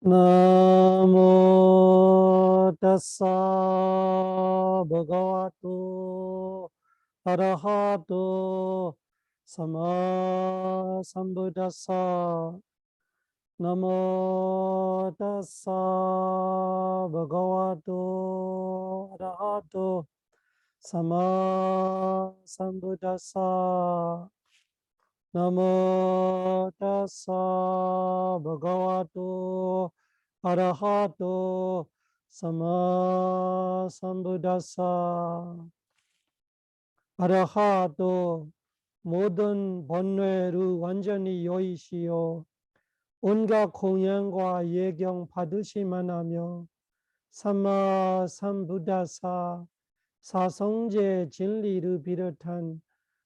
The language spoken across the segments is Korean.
나모 따사 바가와토 아라하토 사마 삼부다사 나모 따사 바가와토 아라하토 사마 삼부다사 나모 따사 바가와토 아라하토 사마 삼부다사. 아라하토 모든 번뇌를 완전히 여의시오. 온갖 공양과 예경 받으시만 하며 사마 삼부다사 사성제 진리를 비롯한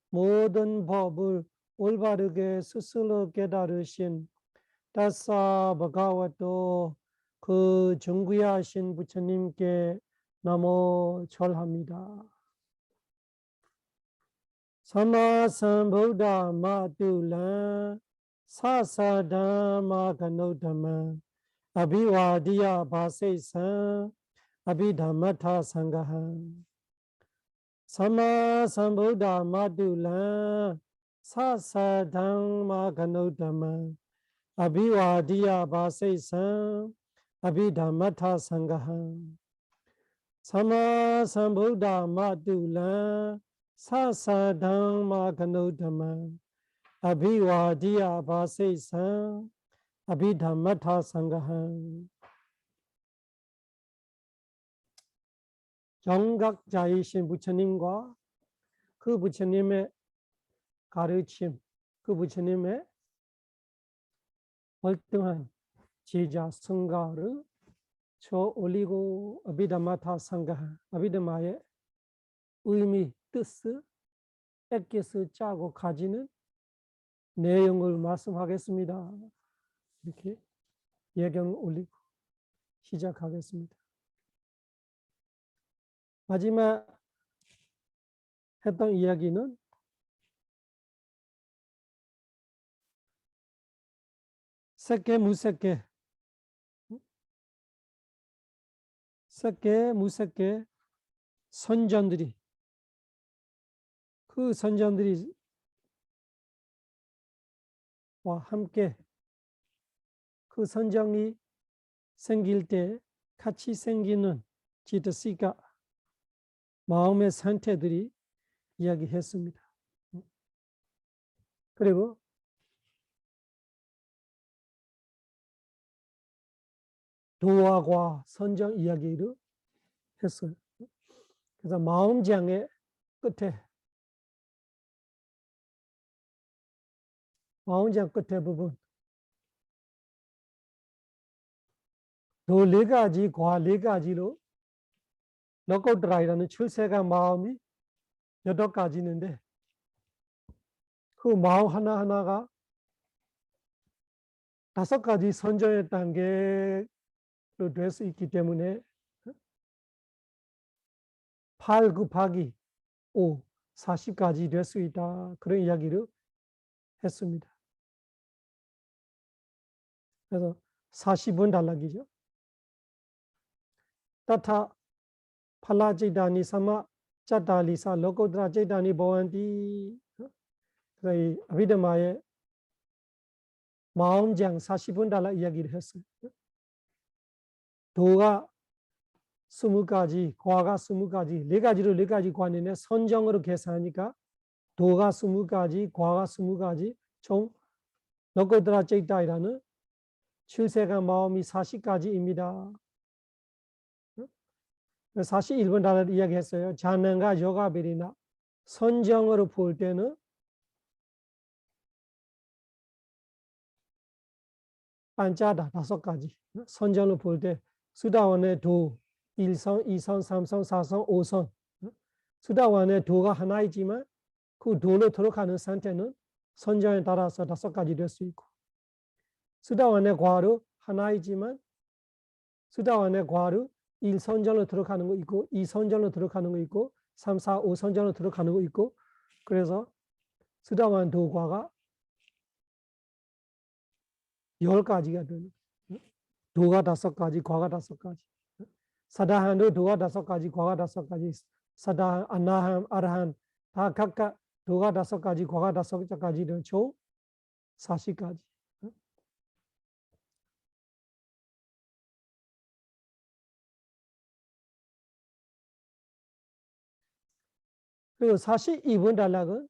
모든 법을 올바르게 스스로 깨달으신 따사 바가와토 그 존귀하신 부처님께 너무 절합니다. 사마 삼부다 마뚜란 사사담마 가노담마 아비와디야 바세산 아비담마타 상가한 사마 삼부다 마뚜란 사사담마 가노담마 아비와디야 바세산 아비담마타 상가한 사마 삼부다 마뚜란 사사담마 가노담마 아비와디야 바세산 아비담마타 상가한. 정각자이신 부처님과 그 부처님의 가르침, 그 부처님의 월등한 제자 성가를 저 올리고 아비담마타 상가한. 아비담마의 의미, 뜻을 애껴서 짜고 가지는 내용을 말씀하겠습니다. 이렇게 예경을 올리고 시작하겠습니다. 마지막 했던 이야기는 색계 무색계, 색계 무색계 선전들이, 그 선전들이 와 함께 그 선정이 생길 때 같이 생기는 지트시가 마음의 상태들이 이야기했습니다. 그리고 도화과 선정 이야기를 했어요. 그래서 마음장의 끝에, 마음장 끝에 부분, 도 네 가지, 과 네 가지로 럭아웃드라이라는 출세가 마음이 8가지 있는데 그 마음 하나하나가 5가지 선정의 단계로 될 수 있기 때문에 8 곱하기 5, 40까지 될 수 있다. 그런 이야기를 했습니다. 그래서 40은 단락이죠. 따타 팔라제다니 사마 짜다리사 로코드라 제다니 보안디. 그래서 이 아비담마의 마음장 40은 단락 이야기를 했어요. 도가 20가지, 과가 20가지, 4가지로 4가지 관인에 선정으로 계산하니까 도가 20가지, 과가 20가지, 총 로코드라 제다이라는 출세가 마음이 40가지입니다. 41번 단어를 이야기했어요. 자명과 요가비리나 선정으로 볼 때는 반짜다 5가지. 선정으로 볼 때 수다원의 도 1선, 2선, 3선, 4선, 5선. 수다원의 도가 하나이지만 그 도로 들어가는 상태는 선정에 따라서 5가지 될 수 있고, 수다원의 과로 하나이지만 수다원의 과로 1선전으로 들어가는 거 있고 2선전으로 들어가는 거 있고 3, 4, 5선전으로 들어가는 거 있고, 그래서 수다원 도과가 10가지가 되는. 도가 5가지, 과가 5가지. 사다한도 도가 5가지, 과가 5가지. 사다한, 아나한, 아라한 다 각각 도가 5가지, 과가 5가지는 총 40가지. 그리고 42번 단락은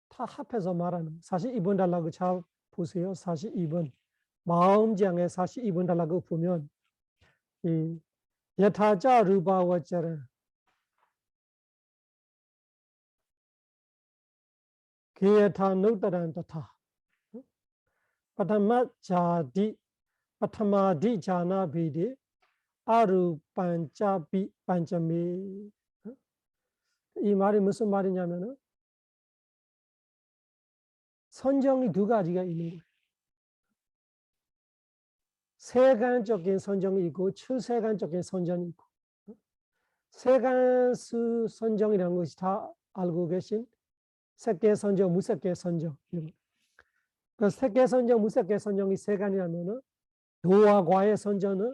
다 합해서 말하는 42번 단락을 잘 보세요. 42번 마음장의 42번 단락을 보면 이 여타자 루바와자라 게타 노다란 타타 파타마자디 파타마디 자나 비디 아루 반자비 반자미 이 말이 무슨 말이냐면은 선정이 2가지가 있는 거예요. 세간적인 선정이 있고 출세간적인 선정이 있고 세간수 선정이라는 것이 다 알고 계신 색계 선정, 무색계 선정. 그 색계 선정, 무색계 선정이 세간이라면은 도와 과의 선정은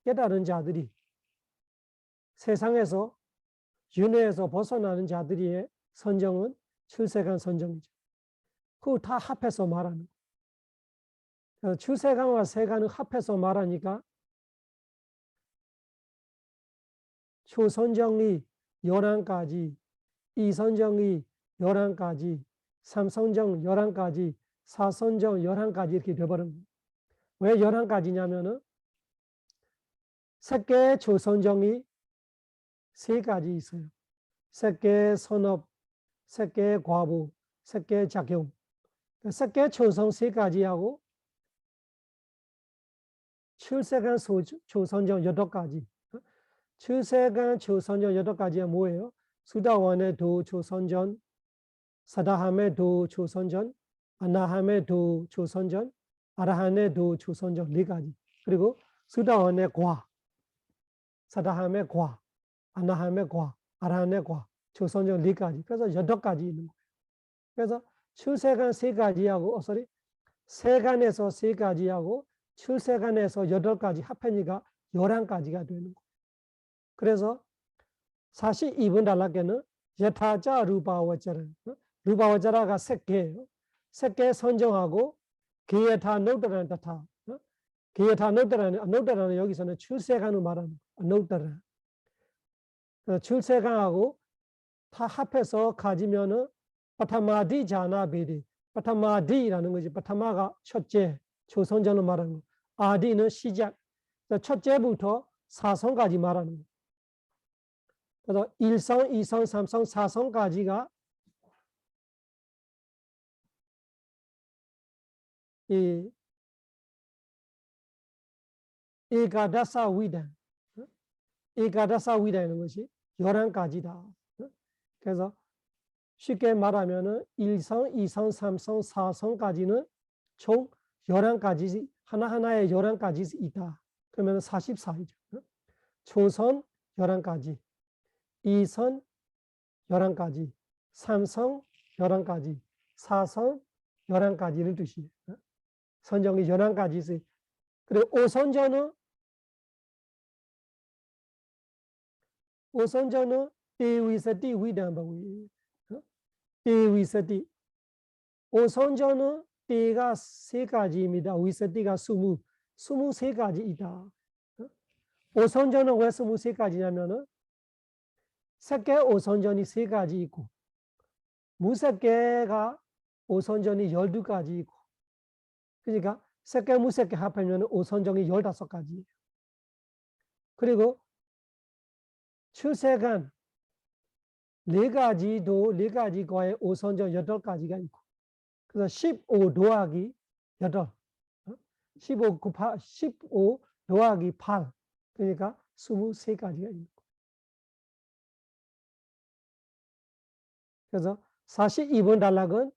깨달은 자들이 세상에서 윤회에서 벗어나는 자들의 선정은 출세간 선정이죠. 그거 다 합해서 말하는 거예요. 출세간과 세간을 합해서 말하니까 초선정이 11가지, 이선정이 11가지, 삼선정 11가지, 사선정 11가지 이렇게 되어버린 거예요. 왜 11가지냐면은 색계 초선정이 3가지 있어요. 색계 선업, 색계 과부, 색계 작용. 색계 초선 3가지하고 출세간 초선정 8가지. 출세간 초선정 8가지가 뭐예요? 수다원의 도 초선전, 사다함의 도 초선전, 아나함의 도 초선전, 아라한의 도 초선전 4가지. 그리고 수다원의 과, 사다함의 과, 아나함의 과, 아라한의 과, 초선전 4가지. 그래서 8가지 있는 거예요. 그래서 출세간 3가지하고, 세간에서 3가지하고 출세간에서 8가지 합하니까 11가지가 되는 거예요. 그래서 42번 단락에는 여타자 루바와자라, 루바와자라가 색계예요. 색계 선정하고 게여타 노드라는 뜻하. 게여타 노드라는 여기서는 출세간을 말하는 노드라. 출세간하고 다 합해서 가지면은 파타마디 자나비디. 파타마디라는 거지. 파타마가 첫째, 초선전을 말하는 거. 아디는 시작. 첫째부터 사성까지 말하는 거. 그래서 1성, 2성, 3성, 4성까지가 이 에가다사 위단, 에가다사 위단이라는 것이 11가지다. 그래서 쉽게 말하면은 1성, 2성, 3성, 4성까지는 총 11가지, 하나하나에 11가지 있다. 그러면 44이죠. 초선 11가지, 2선 11가지, 3성 11가지, 4성 11가지를 뜻이에요. 선정이 11가지 있어요. 그리고 5선전은 대위서티 위담바위. 대위서티. 5선전은 대가 3가지입니다. 위서티가 23가지 있다. 5선전은 왜 23가지냐면은 색계 5선전이 3가지 있고 무색계가 5선전이 12가지 있고 그러니까 색계 무색계 합하면 5선전이 15가지. 그리고 출세간 4가지도 4가지 과에 5선전 8가지가 있고 그래서 15 더하기 8 15 더하기 8 그러니까 23가지가 있는 거예요. 그래서 42번 단락은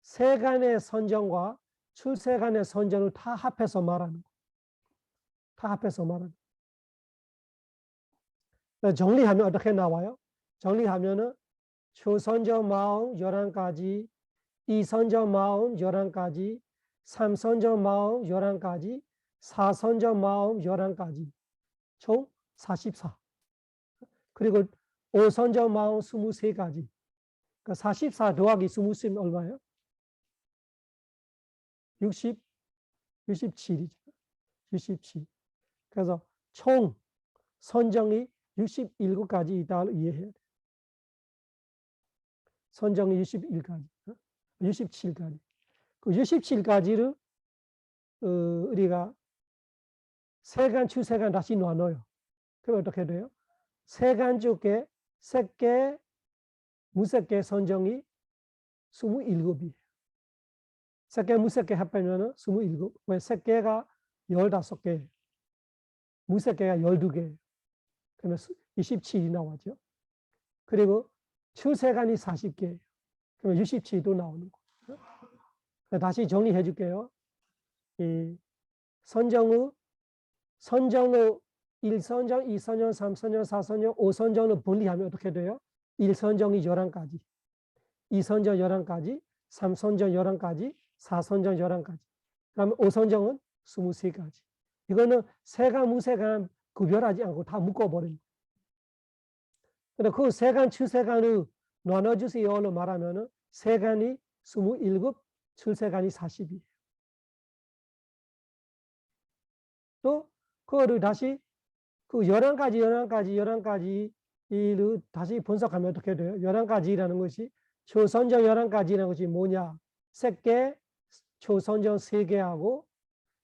세간의 선정과 출세간의 선정을 다 합해서 말하는 거예요. 다 합해서 말하는 거예요. 정리하면 어떻게 나와요? 정리하면은 초선정 마음 11가지, 2선정 마음 11가지, 3선정 마음 11가지, 4선정 마음 11가지, 총 44. 그리고 5선정 마음 23가지. 그러니까 44 더하기 23은 얼마예요? 67이죠. 67. 그래서 총 선정이 67가지 있다를 이해해야 돼. 선정이 61가지, 67가지. 그 67가지를 우리가 세간, 추세간 다시 나눠요. 그럼 어떻게 돼요? 세간 쪽에 셋개, 무색개 선정이 27이에요. 셋개, 무색개 합하면 27. 왜? 셋개가 15개, 무색개가 12개. 그러면 27이 나오죠. 그리고 추세간이 40개. 그러면 67도 나오는 거예요. 다시 정리해 줄게요. 이 선정의 1선정, 2선정, 3선정, 4선정, 5선정을 분리하면 어떻게 돼요? 1선정이 11가지, 2선정 11가지, 3선정 11가지, 4선정 11가지. 그러면 5선정은 23가지. 이거는 세간, 무세간 구별하지 않고 다 묶어버립니다. 근데 그 세간, 추세간을 나눠주세요로 말하면 세간이 27, 출세간이 40이에요. 또 그거를 다시 그 11가지 이를 다시 분석하면 어떻게 돼요? 11가지라는 것이 초선정 11가지라는 것이 뭐냐? 셋개, 초선정 3개하고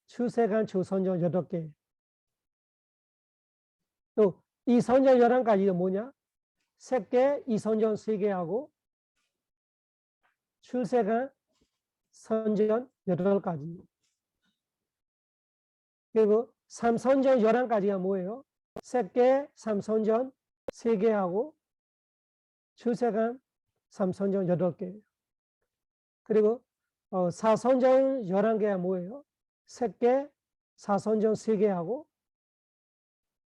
추세간 초선정 8개. 또 이선정 11가지는 뭐냐? 셋개, 이선정 3개하고 출세간 선정 8가지. 그리고 3선정 11가지가 뭐예요? 셋개, 3선정 3개하고 출세간 3선정 8개. 그리고 4선정 11개가 뭐예요? 셋개, 4선정 3개하고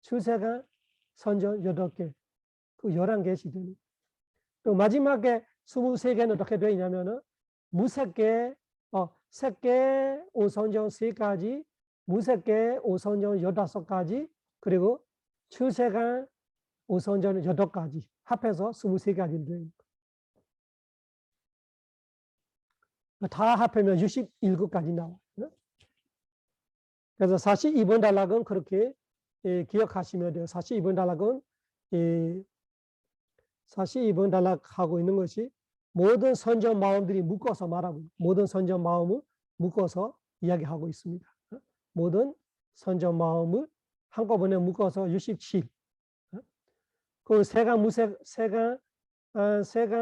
출세간 선정 8개. 그 11개씩 되는. 또 마지막에 23개는 어떻게 되어 있냐면은 무색개, 셋개, 5선정 3가지, 무색개, 5선정 15가지, 그리고 출세간 5선정 8가지 합해서 23가지 되는. 다 합하면 67가지 나와요. 그래서 42번 단락은 그렇게 기억하시면 돼요. 42번 단락은 42번 단락하고 있는 것이 모든 선정 마음들이 묶어서 말하고, 모든 선정 마음을 묶어서 이야기하고 있습니다. 모든 선정 마음을 한꺼번에 묶어서 67. 그 세간, 무색, 세간,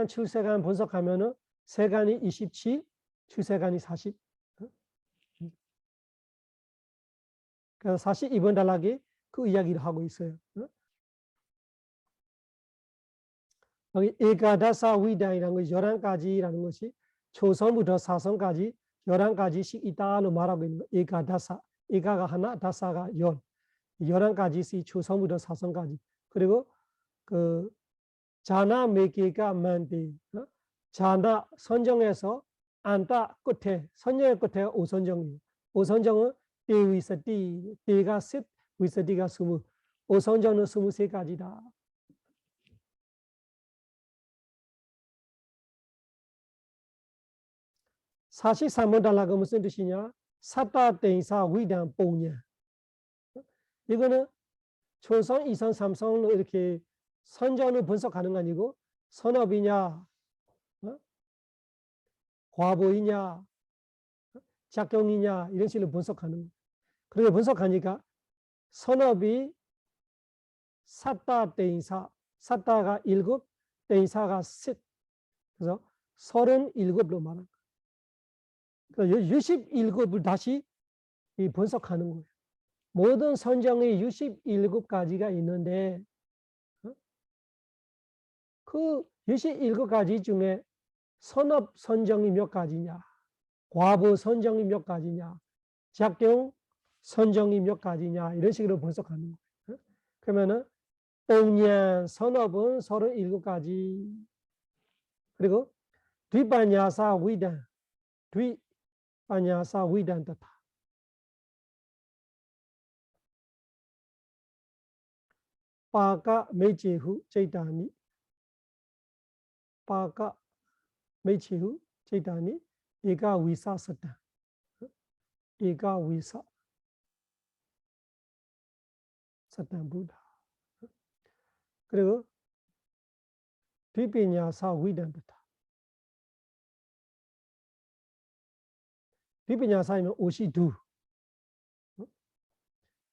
출세간 분석하면은 세간이 27, 출세간이 40. 그래서 42번 단락이 그 이야기를 하고 있어요. 여기 에가다사 위다이라는 것이 11가지라는 것이 초선부터 사선까지 11가지씩 있다로 말하고 있는 거. 에가다사. 에가가 하나, 다사가 11가지씩 초선부터 사선까지. 그리고 그 자나 메기가 만디. 자나 선정에서 안따 끝에, 선정의 끝에 5선정이에요. 5선정은 띠위서띠, 띠가 10, 위서띠가 20. 5선정은 23가지다. 43번 단락은 무슨 뜻이냐? 사타 땡사 위단 뽕냐. 이거는 초선, 이선, 삼선으로 이렇게 선정을 분석하는 거 아니고 선업이냐, 과보이냐, 작경이냐 이런 식으로 분석하는 거예요. 그렇게 분석하니까 선업이 사타 땡사, 사타가 7, 땡사가 10. 그래서 37로 말합니다. 67을 다시 분석하는 거예요. 모든 선정이 67가지가 있는데 그 67가지 중에 선업 선정이 몇 가지냐, 과보 선정이 몇 가지냐, 작경 선정이 몇 가지냐 이런 식으로 분석하는 거예요. 그러면은 옹년 선업은 37가지, 그리고 dwipanyasa vidan dwipanyasa vidan tatha paka mechehu chaitani paka mechehu chaitani eka visa satan eka visa satan buddha 그리고 dwipanyasa vidan tatha dwipanyasa면 오시두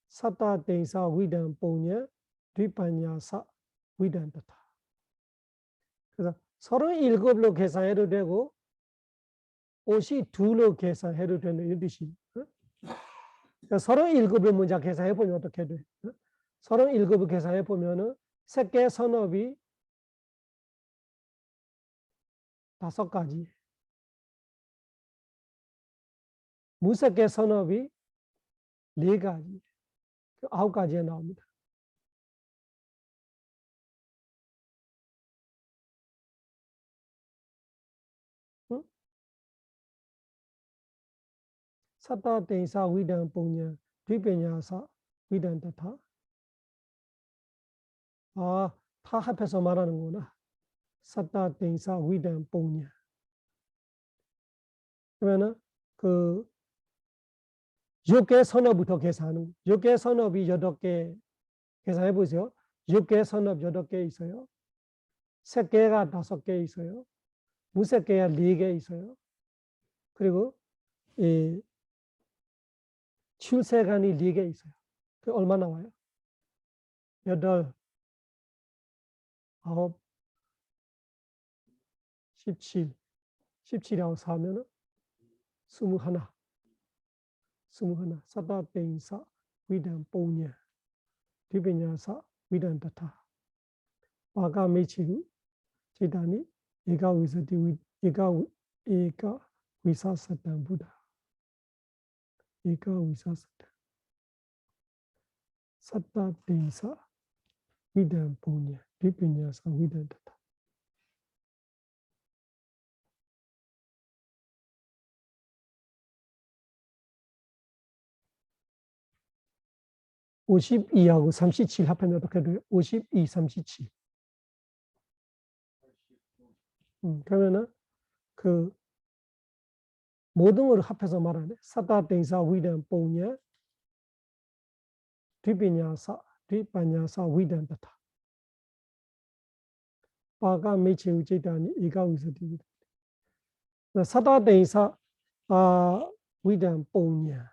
사타 땡사 위단 뽕냐 dwipanyasa 위단 tatha 그래서 37로 계산해도 되고 52로 계산해도 되는 이 뜻이. 37을 문자 계산해 보면 어떻게 돼? 37을 계산해 보면은 색계 선업이 5가지, 무색계 선업이 4가지, 9가지에 나옵니다. 응? 사타 땡사 위단 뽕냐 dwipanyasa 위단 tatha 다 합해서 말하는구나. 사타 땡사 위단 뽕냐 그러면은 그 6개 선업부터 계산하는 6개 선업이 8개 계산해 보세요. 6개 선업 8개 있어요. 색계가 5개 있어요. 무색계가 4개 있어요. 그리고 이 출세간이 4개 있어요. 그 얼마 나와요? 8, 9, 17. 17하고 4면은 21. 21. 사타 땡사 위단 뽕냐 dwipanyasa 위단 tatha paka mechehu chaitani eka visati eka visa satan buddha eka visa satan satta 땡사 위단 뽕냐 dwipanyasa 위단 tatha 52하고 37 합하면 어떻게 돼요? 52, 37. 그러면은 그 모든 걸 합해서 말하네. 사타 땡사 위단 뽕냐 dwipanyasa 위단 tatha paka mechehu chaitani eka visati 사타 땡사 위단 뽕냐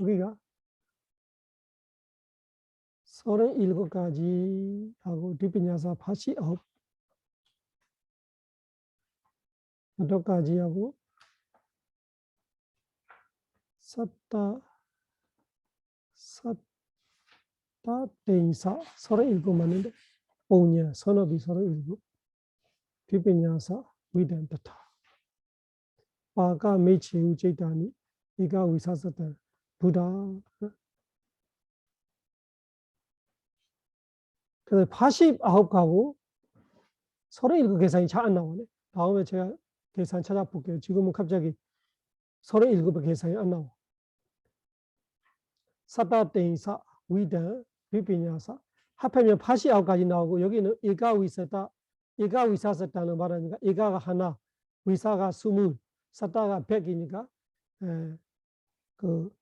여기가 37가지 하고 dwipanyasa 89 8가지 하고 사타 땡사 37 맞는데 뽕냐 선업이 37 dwipanyasa 위단 tatha paka mechehu chaitani eka visa satan 부다. 그래서 89가고 37 계산이 잘 안 나오네. 다음에 제가 계산 찾아볼게요. 지금은 갑자기 37의 계산이 안 나와. 사타 땡사 위단 dwipanyasa 합하면 89까지 나오고 여기는 eka visa sata는 말하니까 에가가 하나, 위사가 20, 사타가 100이니까 그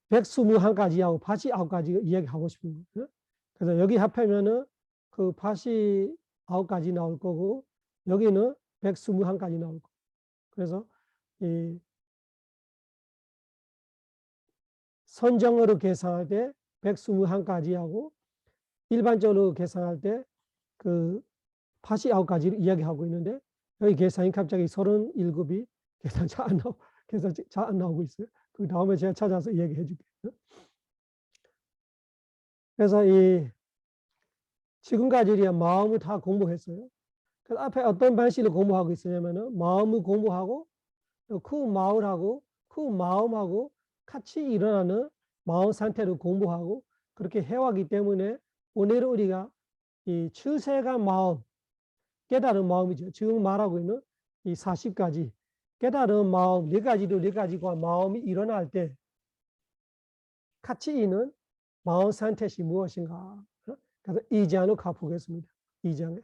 121가지하고 89가지 이야기하고 싶은 거예요. 그래서 여기 합하면은 그 89가지 나올 거고 여기는 121가지 나올 거고. 그래서 이 선정으로 계산할 때 121가지하고 일반적으로 계산할 때 그 89가지를 이야기하고 있는데 여기 계산이 갑자기 37이 계산 잘 안 나오고 있어요. 그 다음에 제가 찾아서 이야기해 줄게요. 그래서 이 지금까지 우리가 마음을 다 공부했어요. 그래서 앞에 어떤 방식으로 공부하고 있었냐면은 마음을 공부하고 그 마음하고 그 마음하고 같이 일어나는 마음 상태를 공부하고 그렇게 해왔기 때문에 오늘은 우리가 이 출세간 마음, 깨달은 마음이죠. 지금 말하고 있는 이 40가지 깨달은 마음, 네 가지과 마음이 일어날 때 같이 있는 마음 상태시 무엇인가? 그래서 2장으로 가보겠습니다. 2장에.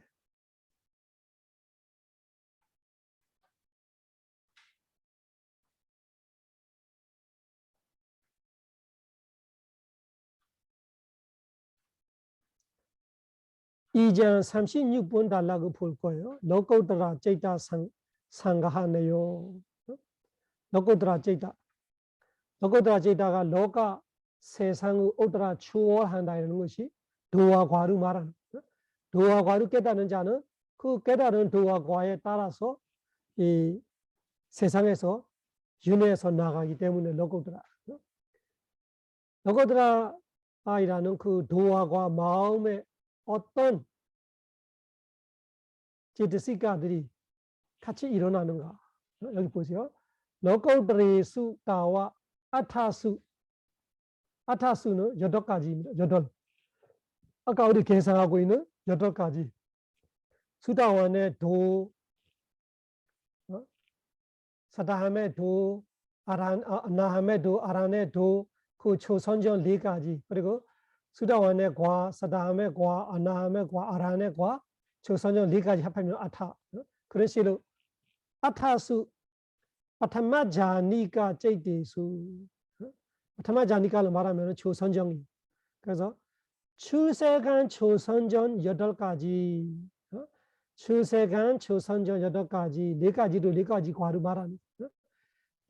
이장 36번 달라고 볼 거예요. 너고드라 제이다 상가하네요. 너고드라 제이다. 너고드라 제이다가 너가 세상의 오드라 추월한다 이런 것이 도와 과를 말하는 거예요. 도와 과를 깨닫는 자는 그 깨달은 도와 과에 따라서 이 세상에서 윤회해서 나가기 때문에 너고드라. 너고드라 아이라는 그 도와과 마음의 어떤 제드시가들이 같이 일어나는가? 여기 보세요. 너고드리 수다와 아타수. 아타수는 8가지입니다. 8. 아까 우리 계산하고 있는 8가지. 수다원의 도, 사다함의 도, 나함의 도, 아란의 도, 그 초선전 4가지. 그리고 수다원의 과, 사다함의 과, 아나함의 과, 아란의 과, 초선전 4가지 합하면 아타. 그런 식으로 아타수, 파타마자니까 제이데수. 파타마자니까를 말하면 초선정이. 그래서 출세간 초선전 8가지. 출세간 초선전 8가지. 4가지도 4가지 과로 말하는.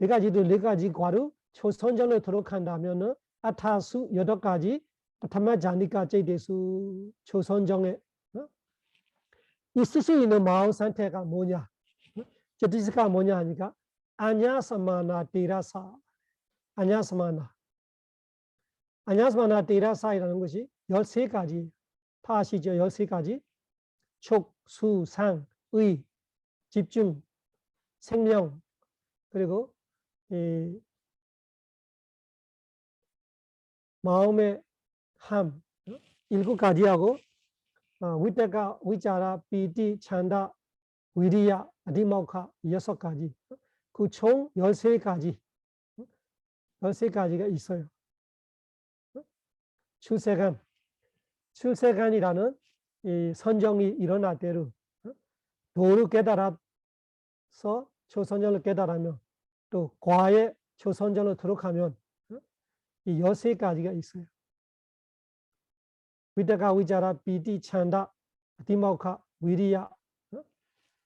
4가지도 4가지 과로 초선전으로 들어간다면 아타수 8가지 파타마자니까 제이데수 초선정에 있을 수 있는 마음 상태가 뭐냐? 제디스가 뭐냐 하니까 아냐사마나 데라사. 아냐사마나. 아냐사마나 데라사이라는 것이 13가지. 다 아시죠? 13가지. 촉, 수, 상, 의, 집중, 생명, 그리고 이 마음의 함 7가지하고 위때가, 위자라, 비디, 찬다, 위리야, 아디마우카 6가지. 그 총 13가지. 13가지가 있어요. 출세간. 출세간이라는 이 선정이 일어날 때로 도를 깨달아서 초선정을 깨달으면 또 과에 초선정을 들어가면 이 13가지가 있어요. 위대가, 위자라, 비디, 찬다, 디마우카, 위리야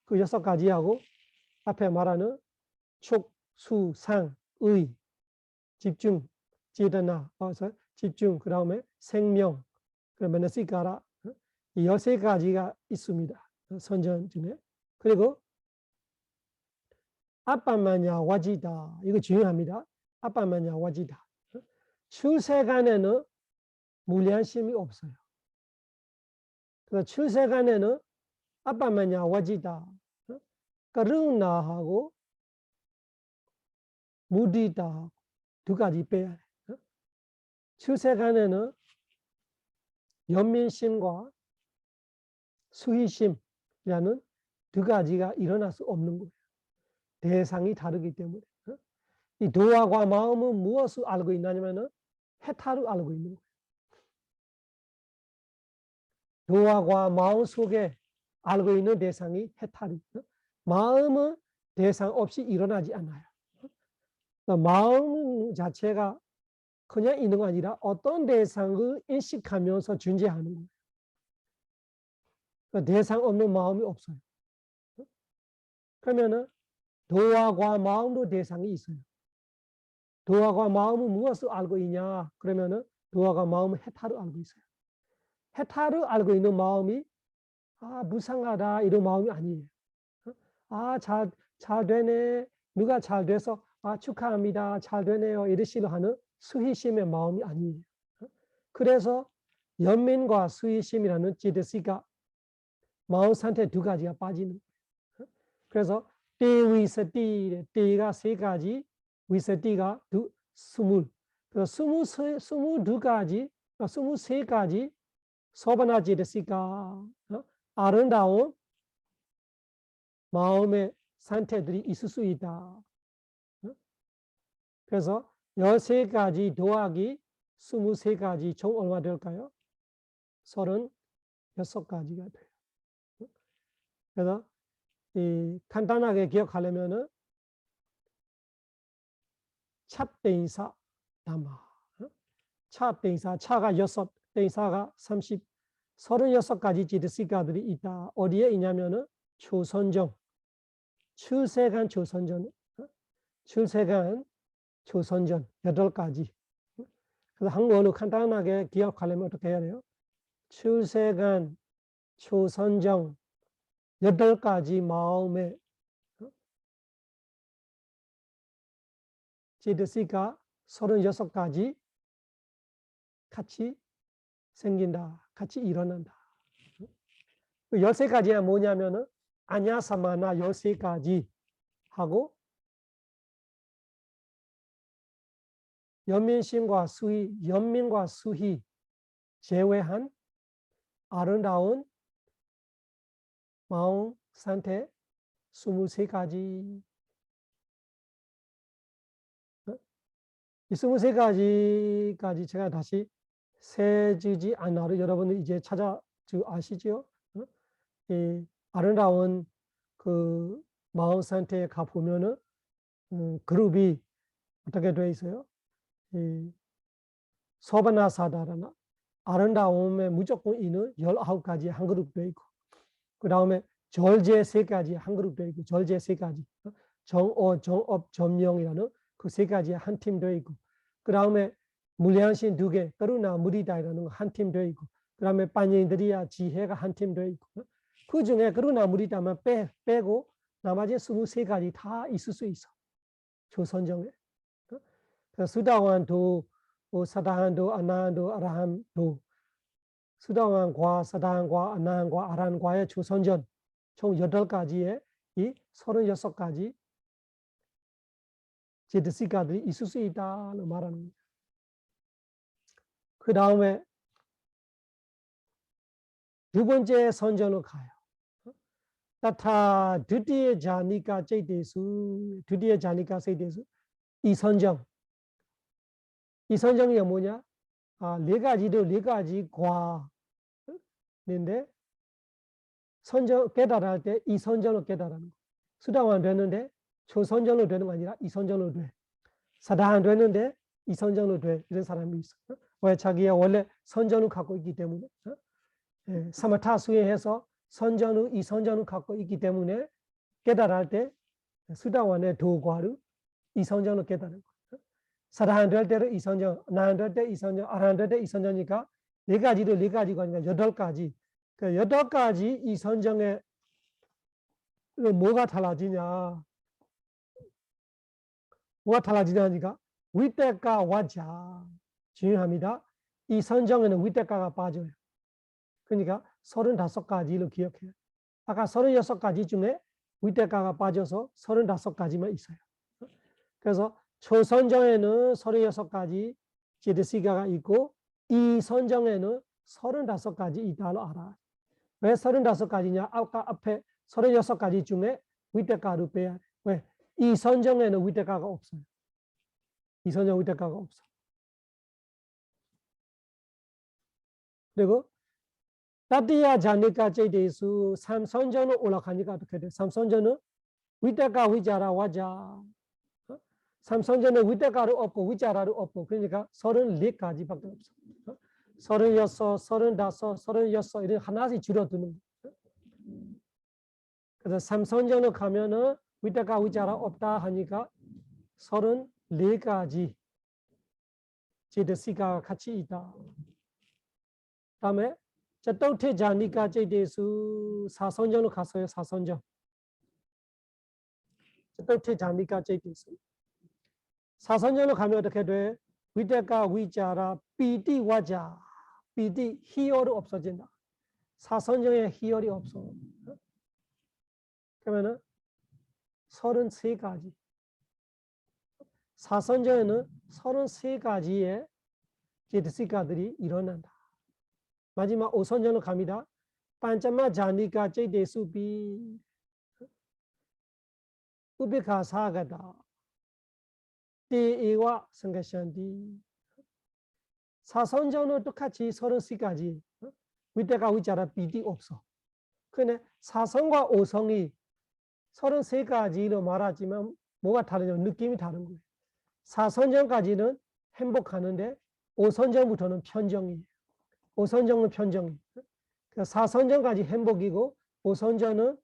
그 6가지하고 앞에 말하는 촉, 수, 상, 의, 집중, 제드나, 집중, 그 다음에 생명, 그러면 시가라 이 13가지가 있습니다. 선전 중에. 그리고 아빠마냐 와지다. 이거 중요합니다. 아빠마냐 와지다. 출세간에는 무량심이 없어요. 그래서 출세간에는 아빠마냐 와지다. 그루나하고 무디다 2가지 빼야 돼. 출세간에는 연민심과 수희심이라는 2가지가 일어날 수 없는 거예요. 대상이 다르기 때문에. 이 도화과 마음은 무엇을 알고 있냐면은 해탈을 알고 있는 거예요. 도화과 마음 속에 알고 있는 대상이 해탈이. 마음은 대상 없이 일어나지 않아요. 마음 자체가 그냥 있는 거 아니라 어떤 대상을 인식하면서 존재하는 거예요. 대상 없는 마음이 없어요. 그러면은 도화과 마음도 대상이 있어요. 도화과 마음은 무엇을 알고 있냐? 그러면은 도화과 마음은 해탈을 알고 있어요. 해탈을 알고 있는 마음이 무상하다 이런 마음이 아니에요. 잘 되네. 누가 잘 돼서 축하합니다. 잘 되네요. 이러시려 하는 수희심의 마음이 아니에요. 그래서 연민과 수의심이라는 제드시가 마음 상태 두 가지가 빠지는 거예요. 그래서 대위스티, 대가 세 가지, 위스티가 스물. 그래서 22가지, 23가지 소바나 제드시가 아름다운 마음의 상태들이 있을 수 있다. 그래서 13가지 더하기 23가지 총 얼마 될까요? 36가지가 돼요. 그래서 간단하게 기억하려면은 찹대인사 담아. 찹대인사, 차가 6, 대인사가 30, 36가지 제드시가들이 있다. 어디에 있냐면은 초선정, 출세간 초선전, 출세간 초선전 8가지. 그래서 한국어로 간단하게 기억하려면 어떻게 해야 돼요? 출세간 초선정 8가지 마음의 제드시가 36가지 같이 생긴다. 같이 일어난다. 13가지가 뭐냐면은 아냐사마나 13가지 하고 연민과 수희 제외한 아름다운 마음 상태 23가지. 이 23가지까지 제가 다시 세지지 않아도 여러분들 이제 아시죠? 이 아름다운 그 마음 상태에 가 보면은 그룹이 어떻게 되어 있어요? 이 소바나사다라나 아름다움에 무조건 있는 19가지 한 그룹 되어 있고, 그 다음에 절제 3가지 한 그룹 되어 있고, 절제 3가지, 정어, 정업, 점령이라는 그 3가지 한 팀 되어 있고, 그 다음에 물량신 2개, 그루나 무리다이라는 한 팀 되어 있고, 그 다음에 반인들이야 지혜가 한 팀 되어 있고, 그 중에 그루나 무리다만 빼고 나머지 23가지 다 있을 수 있어. 조선정에. 수다wan도, 사다한도, 아나한도, 아라한도, 수다wan과 사다한과 아나한과 아라한과의 조선전 총 8가지의 이 36가지 제드시가들이 있을 수 있다는 말하는 거예요. 그 다음에 두 번째 선전으로 가요. 따타 드디에 자니까 제이데수, 드디에 자니까 세이데수, 이 선정. 이 선정이 뭐냐? 4가지도 4가지 과인데 선정 깨달을 때 이 선정을 깨달는 거. 수다원 되는데 초선정으로 되는 거 아니라 이 선정으로 돼. 사다한 되는데 이 선정으로 돼. 이런 사람이 있어. 왜? 자기가 원래 선정을 갖고 있기 때문에. 사마타 수행해서 선정을 이 선정을 갖고 있기 때문에 깨달을 때 수다원의 도과를 이 선정을 깨달는 거. 사다한 될 때는 이 선정, 나한 될 때 이 선정, 아라한 될 때 이 선정이니까 4가지도 4가지가 아니라 8가지. 그 8가지 이 선정에 뭐가 달라지냐? 뭐가 달라지냐니까 위대가 와자 중요합니다. 이 선정에는 위대가가 빠져요. 그러니까 35가지로 기억해요. 아까 36가지 중에 위대가가 빠져서 35가지만 있어요. 그래서 초선정에는 36가지 제드시가가 있고 이 선정에는 35가지 있다고 알아. 왜 35가지냐? 아까 앞에 36가지 중에 위대가를 빼야 돼. 왜? 이 선정에는 위대가가 없어요. 이 선정 위대가가 없어. 그리고 따띠야 자니까 제이데수 3선정으로 올라가니까 어떻게 돼? 3선정은 위대가 위자라 와자. 3선정은 위대가를 없고 위자라를 없고 그러니까 34가지밖에 없어. 36, 35, 36 이런 하나씩 줄어드는 거예요. 그래서 3선정으로 가면은 위대가 위자라 없다 하니까 34가지 제드시가 같이 있다. 다음에 저떡태 자니까 제이데수 4선정으로 갔어요. 4선정. 저떡태 자니까 제이데수 4선정으로 가면 어떻게 돼? 위대가 위자라 삐띠 와자. 비디 희열이 없어진다. 사선정에 희열이 없어. 그러면은 33가지. 사선정에는 33가지의 제드시가들이 일어난다. 마지막 5선정으로 갑니다. 반짜마 자니까 제데수비 우베카 사가다 대에와 성가샨디. 사선정은 똑같이 33가지. 위대가 위자라 비디 없어. 근데 사성과 오성이 33가지로 말하지만 뭐가 다르냐? 느낌이 다른 거예요. 사선정까지는 행복하는데 오선정부터는 편정이에요. 오선정은 편정이에요. 사선정까지 행복이고 오선정은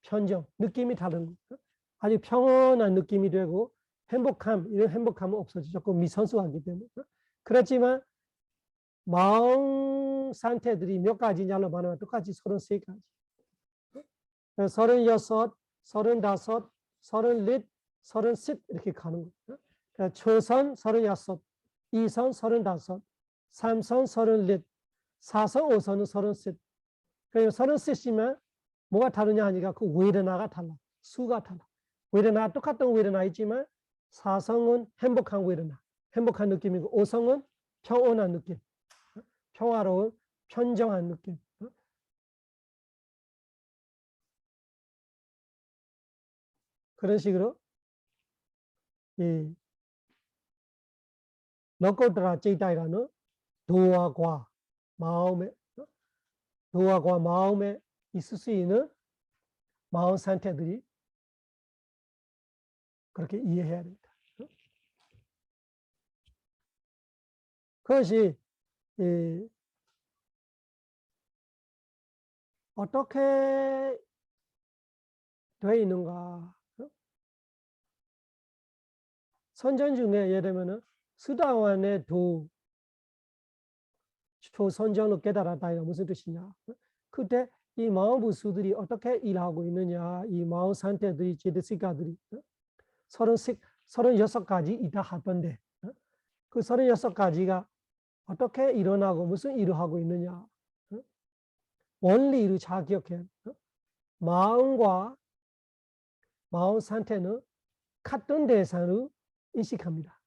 편정, 느낌이 다른 거예요. 아주 평온한 느낌이 되고 행복함, 이런 행복함은 없어지죠. 조금 미선수하기 때문에. 그렇지만 마음 상태들이 몇 가지냐로 말하면 똑같이 33가지. 36, 35, 34, 34 이렇게 가는 거예요. 그러니까 초선 36, 2선 35, 3선 34, 4선 5선은 33. 그러니까 33이면 뭐가 다르냐 하니까 그 웨르나가 달라. 수가 달라. 웨르나 똑같은 웨르나 있지만 4성은 행복한 웨르나, 행복한 느낌이고 5성은 평온한 느낌, 평화로운 편정한 느낌. 그런 식으로 이 너코드라 제이다이라는 도화과 마음에 도화과 마음에 있을 수 있는 마음 상태들이 그렇게 이해해야 됩니다. 그것이 어떻게 되어 있는가? 선전 중에 예를 들면 수다원의 도 초선정으로 깨달았다. 이거 무슨 뜻이냐? 그때 이 마음 부수들이 어떻게 일하고 있느냐? 이 마음 상태들이 제드시가들이 36가지 있다 하던데 그 36가지가 어떻게 일어나고 무슨 일을 하고 있느냐? 원리를 잘 기억해. 마음과 마음 상태는 같은 대상을 인식합니다.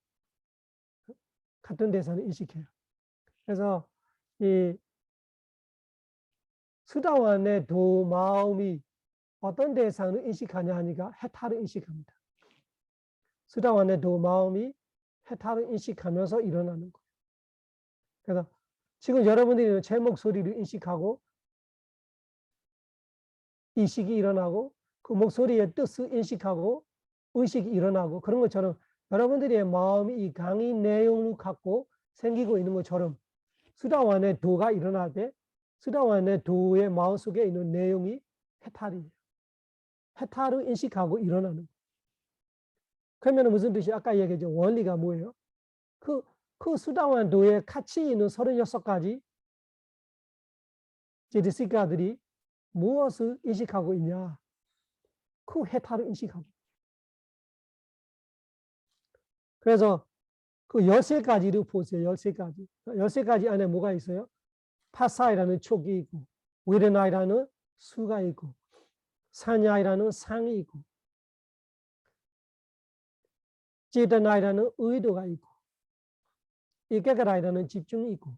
같은 대상을 인식해요. 그래서 이 수다원의 도 마음이 어떤 대상을 인식하냐 하니까 해탈을 인식합니다. 수다원의 도 마음이 해탈을 인식하면서 일어나는 거예요. 그래서 지금 여러분들이 제 목소리를 인식하고 이식이 일어나고 그 목소리의 뜻을 인식하고 의식이 일어나고 그런 것처럼 여러분들의 마음이 이 강의 내용을 갖고 생기고 있는 것처럼 수다원의 도가 일어날 때 수다원의 도의 마음속에 있는 내용이 해탈이에요. 해탈을 인식하고 일어나는 거예요. 그러면 무슨 뜻이 아까 얘기했죠. 원리가 뭐예요? 그 수다원 도에 같이 있는 36가지 제드시가들이 무엇을 인식하고 있냐? 그 해탈을 인식하고. 그래서 그 13가지를 보세요. 13가지. 13가지 안에 뭐가 있어요? 파사이라는 촉이 있고, 위르나이라는 수가 있고, 사냐이라는 상이 있고, 제드나이라는 의도가 있고, 이케가라이라는 집중이 있고,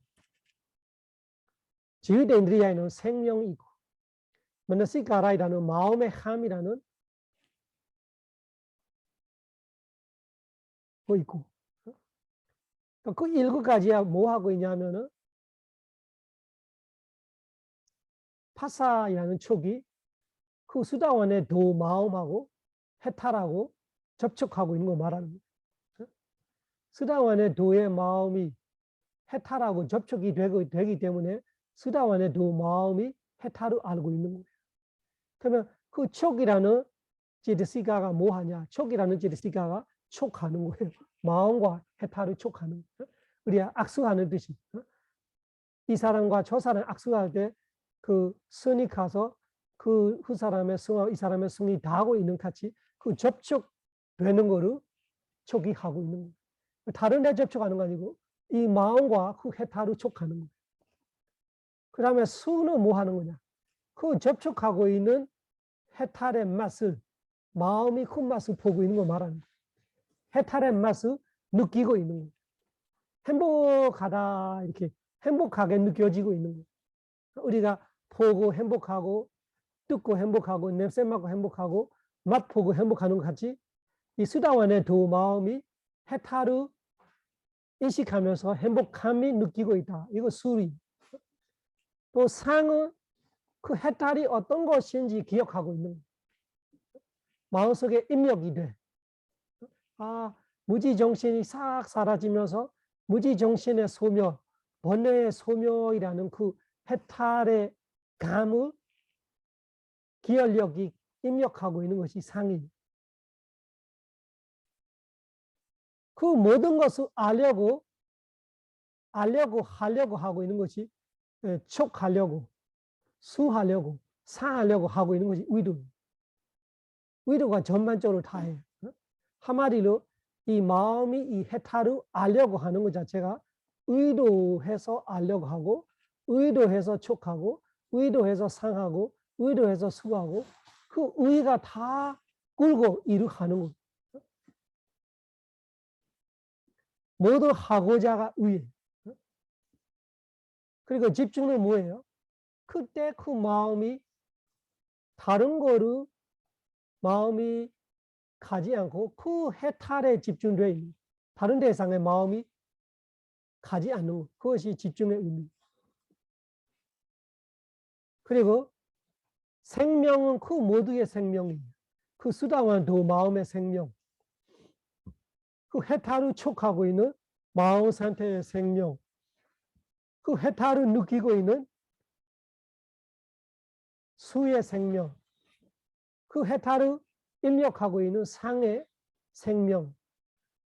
지휘데인드리아에는 생명이 있고, 마나시카라이라는 마음의 함이라는 거 있고, 그 7가지야 뭐 하고 있냐면은 파사이라는 촉이 그 수다원의 도 마음하고 해탈하고 접촉하고 있는 거 말하는 거예요. 수다원의 도의 마음이 해탈하고 접촉이 되기 때문에 수다원의 도 마음이 해탈을 알고 있는 거예요. 그러면 그 촉이라는 제드시가가 뭐 하냐? 촉이라는 제드시가가 촉하는 거예요. 마음과 해탈을 촉하는 거예요. 우리가 악수하는 듯이 이 사람과 저 사람 악수할 때 그 선이 가서 그 사람의 성과 이 사람의 성이 닿고 있는 같이 그 접촉되는 거를 촉이 하고 있는 거예요. 다른 데 접촉하는 거 아니고 이 마음과 그 해탈을 촉하는 거예요. 그 다음에 수는 뭐 하는 거냐? 그 접촉하고 있는 해탈의 맛을, 마음이 그 맛을 보고 있는 거 말하는 거예요. 해탈의 맛을 느끼고 있는 거예요. 행복하다, 이렇게 행복하게 느껴지고 있는 거예요. 우리가 보고 행복하고, 듣고 행복하고, 냄새 맡고 행복하고, 맛보고 행복하는 것 같이 이 수다원의 두 마음이 해탈을 인식하면서 행복함이 느끼고 있다. 이거 수리. 또 상은 그 해탈이 어떤 것인지 기억하고 있는 거예요. 마음속에 입력이 돼. 아, 무지정신이 싹 사라지면서 무지정신의 소멸, 번뇌의 소멸이라는 그 해탈의 감을 기억력이 입력하고 있는 것이 상이. 그 모든 것을 하려고 하고 있는 것이 촉하려고, 수하려고, 상하려고 하고 있는 것이 의도. 의도가 전반적으로 다 해요. 한마디로 이 마음이 이 해탈을 알려고 하는 것 자체가 의도해서 알려고 하고, 의도해서 촉하고, 의도해서 상하고, 의도해서 수하고, 그 의가 다 끌고 이룩하는 것. 모두 하고자가 의. 그리고 집중은 뭐예요? 그때 그 마음이 다른 거를 마음이 가지 않고 그 해탈에 집중되어 있는 다른 대상의 마음이 가지 않는 것. 그것이 집중의 의미. 그리고 생명은 그 모두의 생명이에요. 그 수다원 두 마음의 생명. 그 해탈을 촉하고 있는 마음 상태의 생명. 그 해탈을 느끼고 있는 수의 생명. 그 해탈을 입력하고 있는 상의 생명.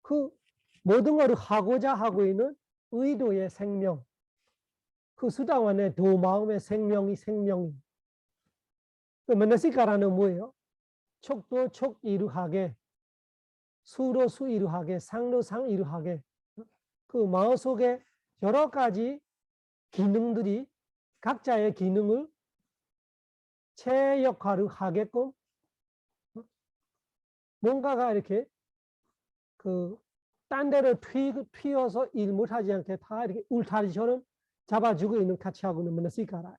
그 모든 것을 하고자 하고 있는 의도의 생명. 그 수다원의 두 마음의 생명이. 그 마나시카라는 뭐예요? 촉도 촉 이루하게, 수로 수 이루하게, 상로 상 이루하게. 그 마음속에 여러 가지 기능들이 각자의 기능을 제 역할을 하게끔 뭔가가 이렇게 딴 데로 튀어서 일 못하지 않게 다 이렇게 울타리처럼 잡아주고 있는 가치하고는 마나시카라.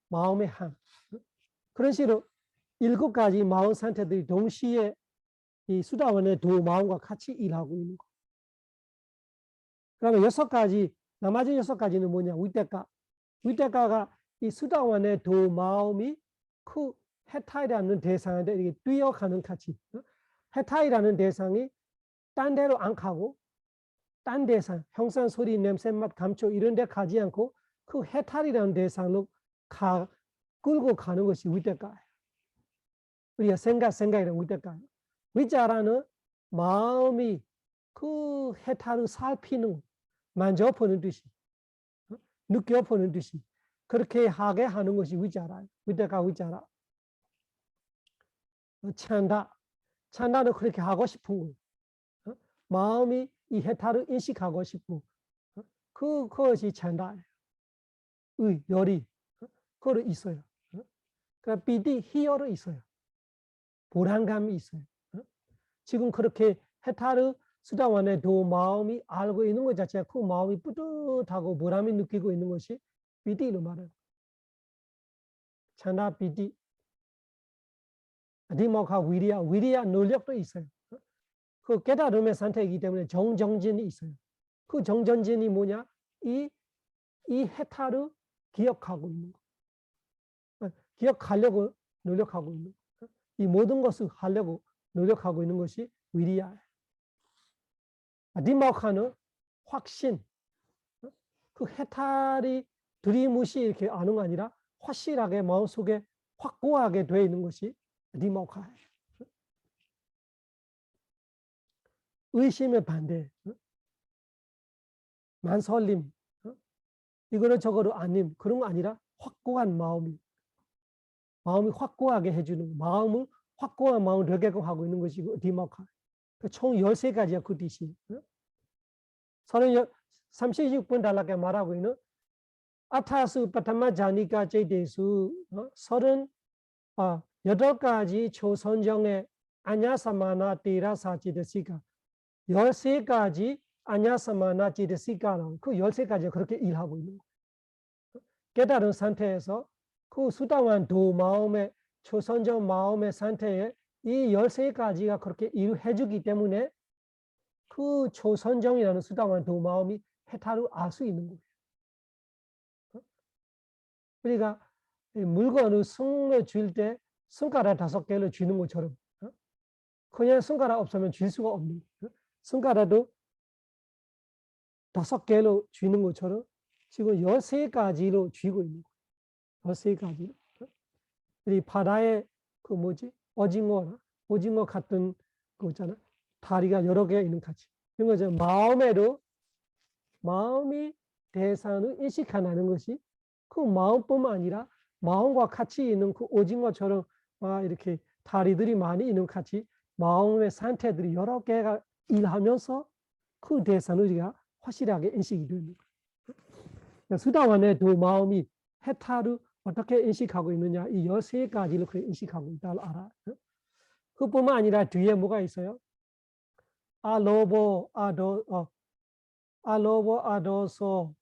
마음의 한. 그런 식으로 7가지 마음 상태들이 동시에 이 수다원의 두 마음과 같이 일하고 있는 거. 그러면 6가지, 나머지 6가지는 뭐냐? 위대가. 위대가가 이 수다원의 두 마음이 그 해탈이라는 대상한테 이렇게 뛰어가는 가치. 해탈이라는 대상이 딴 데로 안 가고, 딴 대상, 형상, 소리, 냄새, 맛, 감촉 이런 데 가지 않고 그 해탈이라는 대상으로 끌고 가는 것이 위대가예요. 우리가 생각이라는 위대가. 위자라는 마음이 그 해탈을 살피는, 만져보는 듯이, 느껴보는 듯이 그렇게 하게 하는 것이 위자라. 위대가 위자라. 찬다는 그렇게 하고 싶은 거예요. 마음이 이 해탈을 인식하고 싶고, 그것이 찬다예요. 열이, 그거 있어요. 그러니까 비디, 희열이 있어요. 불안감이 있어요. 지금 그렇게 해탈을 수다원의 두 마음이 알고 있는 것 자체가 그 마음이 뿌듯하고 보람이 느끼고 있는 것이 비디로 말해요. 찬다 비디. 디모카 위리아 노력도 있어요. 그 깨달음의 상태이기 때문에 정정진이 있어요. 그 정정진이 뭐냐? 이 해탈을 기억하고 있는 거. 기억하려고 노력하고 있는 거. 이 모든 것을 하려고 노력하고 있는 것이 위리아예요. 디모카는 확신. 그 해탈이 두리무시 이렇게 아는 거 아니라 확실하게 마음속에 확고하게 되어 있는 것이 디모카예요. 의심의 반대. 만설림. 이거는 저거로 아님. 그런 거 아니라 확고한 마음이 확고하게 해주는 마음을 확고한 마음을 되게끔 하고 있는 것이 디모카. 총 13가지야 그 뜻이. 36분 달라게 말하고 있는 아타수 파타마 자니까 제대수 38가지 초선정의 아냐사마나 데라사지드시가 13가지 아냐사마나 지드시가는 그 13가지 그렇게 일하고 있는 거예요. 깨달은 상태에서 그 수다wan 도 마음의 초선정 마음의 상태에 이 13가지가 그렇게 일해주기 때문에 그 초선정이라는 수다wan 도 마음이 해탈을 알 수 있는 거예요. 그러니까 물건을 손으로 줄 때 손가락 5개를 쥐는 것처럼 그냥 손가락 없으면 줄 수가 없는 거예요. 손가락도 5개로 쥐는 것처럼 지금 13가지로 쥐고 있는 거예요. 13가지로. 이 바다에 그 뭐지? 오징어 같은 거 있잖아. 다리가 여러 개 있는 같이. 이런 거죠. 마음에도 마음이 대상을 인식하는 것이 그 마음뿐만 아니라 마음과 같이 있는 그 오징어처럼 이렇게 다리들이 많이 있는 같이 마음의 상태들이 여러 개가 일하면서 그 대상을 우리가 확실하게 인식이 되는 거예요. 수다wan의 두 마음이 해탈을 어떻게 인식하고 있느냐, 이 13가지를 그렇게 인식하고 있다를 알아. 그뿐만 아니라 뒤에 뭐가 있어요? 알로보 아도소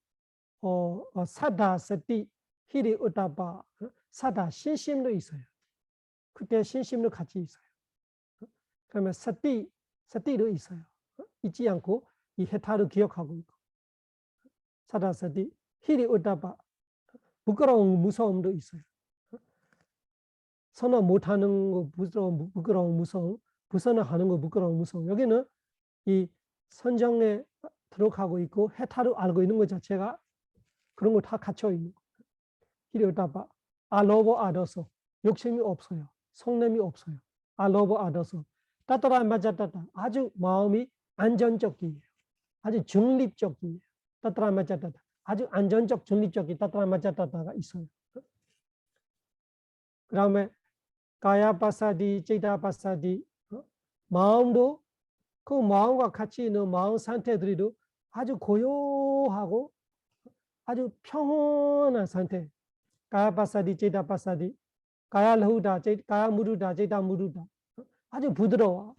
사다 서티 히리 우타바 사다 신심도 있어요. 그때 신심도 같이 있어요. 그러면 서티도 있어요. 잊지 않고 이 해탈을 기억하고 있고 사다 서티 히리 우타바 부끄러운 무서움도 있어요. 선언 못하는 거 부끄러운 무서움, 불선하는 거 부끄러운 무서움. 여기는 이 선정에 들어가고 있고 해탈을 알고 있는 것 자체가 그런 거 다 갖춰 있는 거예요. 히리오타바 알로보 아더서 욕심이 없어요. 속냄이 없어요. 알로보 아더서 따따라 맞았다다 아주 마음이 안전적이에요. 아주 중립적이에요. 따따라 맞았다다 아주 안전적 중립적이 따따라 맞았다다가 있어요. 그 다음에 가야바사디, 제다바사디 마음도 그 마음과 같이 있는 마음 상태들이도 아주 고요하고 아주 평온한 상태. 가야바사디, 제다바사디, 가야라후다, 가야무르다, 제다무르다 아주 부드러워.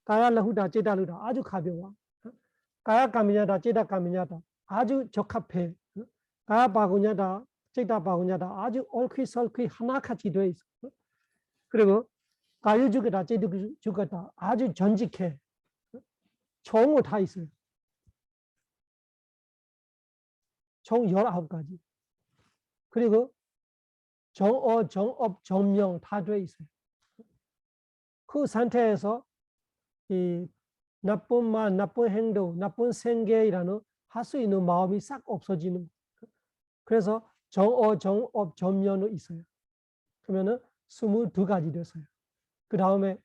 가야라후다, 제다루다 아주 가벼워. 가야까미냐다, 제다까미냐다 아주 적합해. 가야바구냐다, 제다바구냐다 아주 옳기설키 하나같이 돼 있어. 그리고 가유죽이다, 제두죽이다 아주 전직해. 좋은 거 다 있어요. 총 19가지. 그리고 정어, 정업, 정명 다 돼 있어요. 그 상태에서 이 나쁜 말, 나쁜 행동, 나쁜 생계라는 할 수 있는 마음이 싹 없어지는 거예요. 그래서 정어, 정업, 정명은 있어요. 그러면은 22가지 됐어요. 그 다음에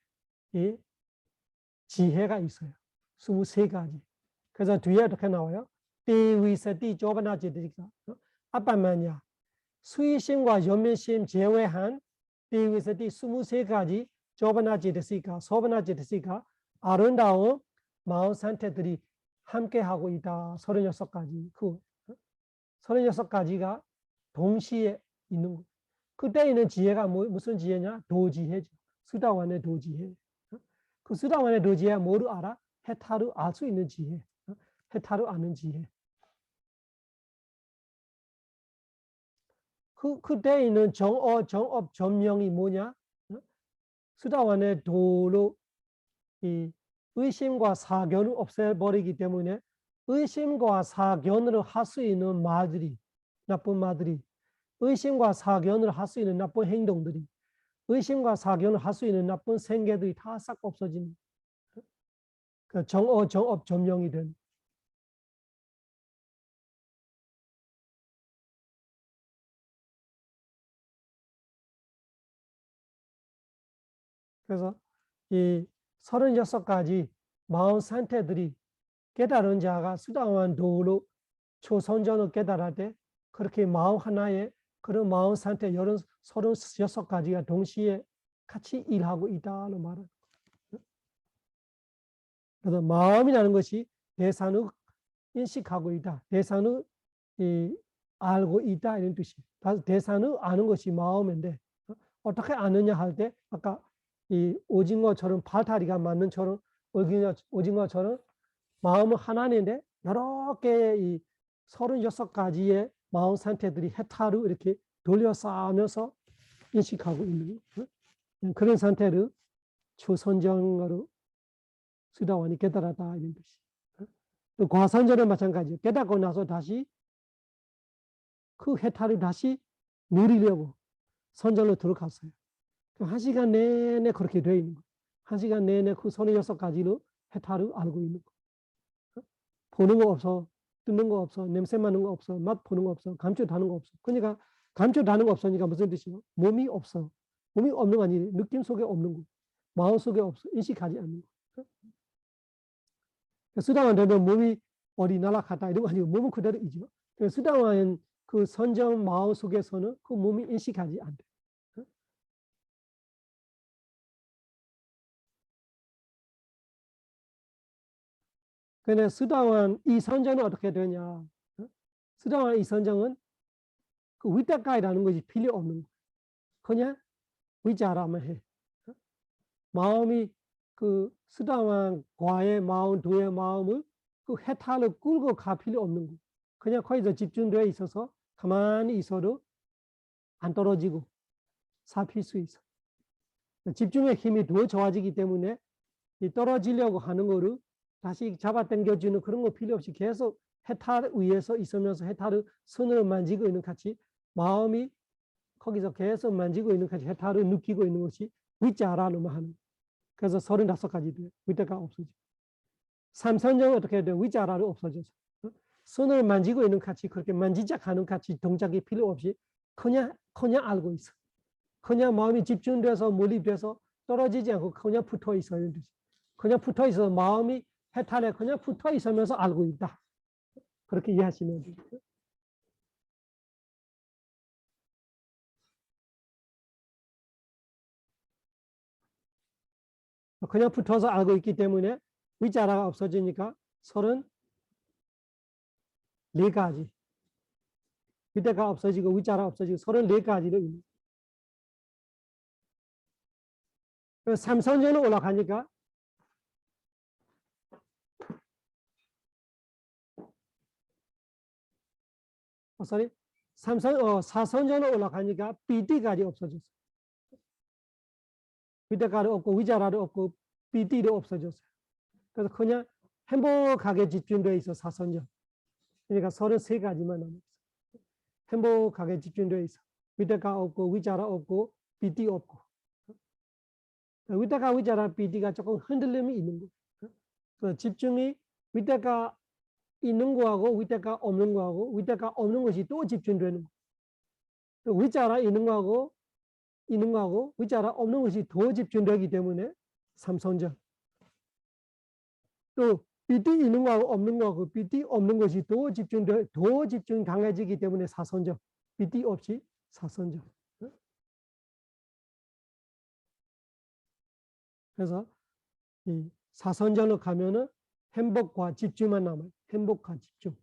이 지혜가 있어요. 23가지. 그래서 뒤에 어떻게 나와요? 띠위세띠 조바나지드니까 아빠만야 수의심과 연민심 제외한 띠위세띠 23가지 조바나지드시가 소바나지드시가 아름다운 마음 상태들이 함께하고 있다. 36가지. 그 36가지가 동시에 있는 거예요. 그때 있는 지혜가 무슨 지혜냐? 도지혜죠. 수다wan의 도지혜. 그 수다wan의 도지혜가 뭐를 알아? 해탈을 알 수 있는 지혜. 해탈을 아는 지혜. 그때 있는 정어, 정업, 전명이 뭐냐? 수다wan의 도로 이 의심과 사견을 없애버리기 때문에 의심과 사견을 할 수 있는 말들이, 나쁜 말들이, 의심과 사견을 할 수 있는 나쁜 행동들이, 의심과 사견을 할 수 있는 나쁜 생계들이 다 싹 없어지는 그 정어, 정업, 전명이 된. 그래서 이 36가지 마음 상태들이 깨달은 자가 수다wan 도로 초선전을 깨달을 때 그렇게 마음 하나에 그런 마음 상태 36가지가 동시에 같이 일하고 있다는 말은. 그래서 마음이라는 것이 대상을 인식하고 있다. 대상을 알고 있다 이런 뜻이. 대사는 아는 것이 마음인데 어떻게 아느냐 할 때 아까 이 오징어처럼 발다리가 맞는 처럼 오징어처럼 마음은 하나인데 여러 개의 이 36가지의 마음 상태들이 해탈을 이렇게 돌려쌓으면서 인식하고 있는 그런 상태를 초선정으로 수다원이 깨달았다 이런 뜻이. 또 과선정은 마찬가지예요. 깨닫고 나서 다시 그 해탈을 다시 누리려고 선정으로 들어갔어요. 1시간 내내 그렇게 되어 있는 거예요. 1시간 내내 그 36가지로 해탈을 알고 있는 거예요. 보는 거 없어, 듣는 거 없어, 냄새 맡는 거 없어, 맛 보는 거 없어, 감촉하는 거 없어. 그러니까 감촉하는 거 없으니까 무슨 뜻이요? 몸이 없어. 몸이 없는 거 아니에요. 느낌 속에 없는 거. 마음 속에 없어. 인식하지 않는 거. 수다원 되면 몸이 어디 날아갔다 이런 거 아니고 몸은 그대로 있죠. 수다원 그 선정 마음 속에서는 그 몸이 인식하지 않대. 그런데 수다원 이 선정은 어떻게 되냐? 수다원 이 선정은 그 위태가이라는 것이 필요 없는 거예요. 그냥 위자라만 해. 마음이 그 수다원과의 마음, 두의 마음을 그 해탈을 끌고 갈 필요 없는 거. 그냥 거기서 집중되어 있어서 가만히 있어도 안 떨어지고 살필 수 있어. 집중의 힘이 더 좋아지기 때문에 이 떨어지려고 하는 거를 다시 잡아당겨주는 그런 거 필요 없이 계속 해탈 위에서 있으면서 해탈을 손으로 만지고 있는 같이 마음이 거기서 계속 만지고 있는 같이 해탈을 느끼고 있는 것이 위자라는 말 하는 거예요. 그래서 35가지 돼요. 위자가 없어져. 삼선정은 어떻게 돼요? 위자라를 없어져서. 손을 만지고 있는 같이 그렇게 만지작 하는 같이 동작이 필요 없이 그냥 알고 있어. 그냥 마음이 집중돼서 몰입돼서 떨어지지 않고 그냥 붙어 있어요. 그냥 붙어 있어서 마음이 해탈에 그냥 붙어 있으면서 알고 있다. 그렇게 이해하시면 돼요. 그냥 붙어서 알고 있기 때문에 위자라가 없어지니까 34가지. 위대가 없어지고 위자라 없어지고 34가지로 있는. 삼선전으로 올라가니까 사선전으로 올라가니까 비디가지 없어졌어. 위대가를 없고 위자라를 없고 비디도 없어졌어요. 그래서 그냥 행복하게 집중되어 있어 사선전. 그러니까 33가지만 남았어. 행복하게 집중되어 있어. 위대가 없고 위자라 없고 비디 없고. 위대가 위자라 비디가 조금 흔들림이 있는 거. 그 집중이 위대가 있는 거하고 위대가 없는 거하고 위대가 없는 것이 또 집중되는 거. 위자라 있는 거하고 위자라 없는 것이 더 집중되기 때문에 삼선전. 또 비디 있는 거하고 없는 거하고 비디 없는 것이 더 집중 강해지기 때문에 사선전. 비디 없이 사선전. 그래서 이 사선전으로 가면은 행복과 집중만 남아요. 행복과 집중.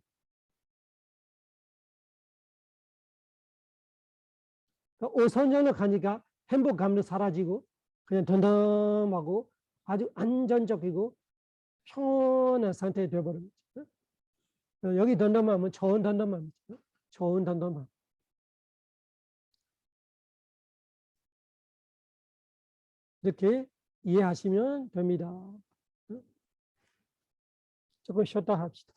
오선전으로 가니까 행복감도 사라지고 그냥 덤덤하고 아주 안전적이고 편한 상태에 되어버립니다. 여기 덤덤하면 좋은 덤덤함이죠. 좋은 덤덤함. 이렇게 이해하시면 됩니다. 조금 쉬었다 합시다.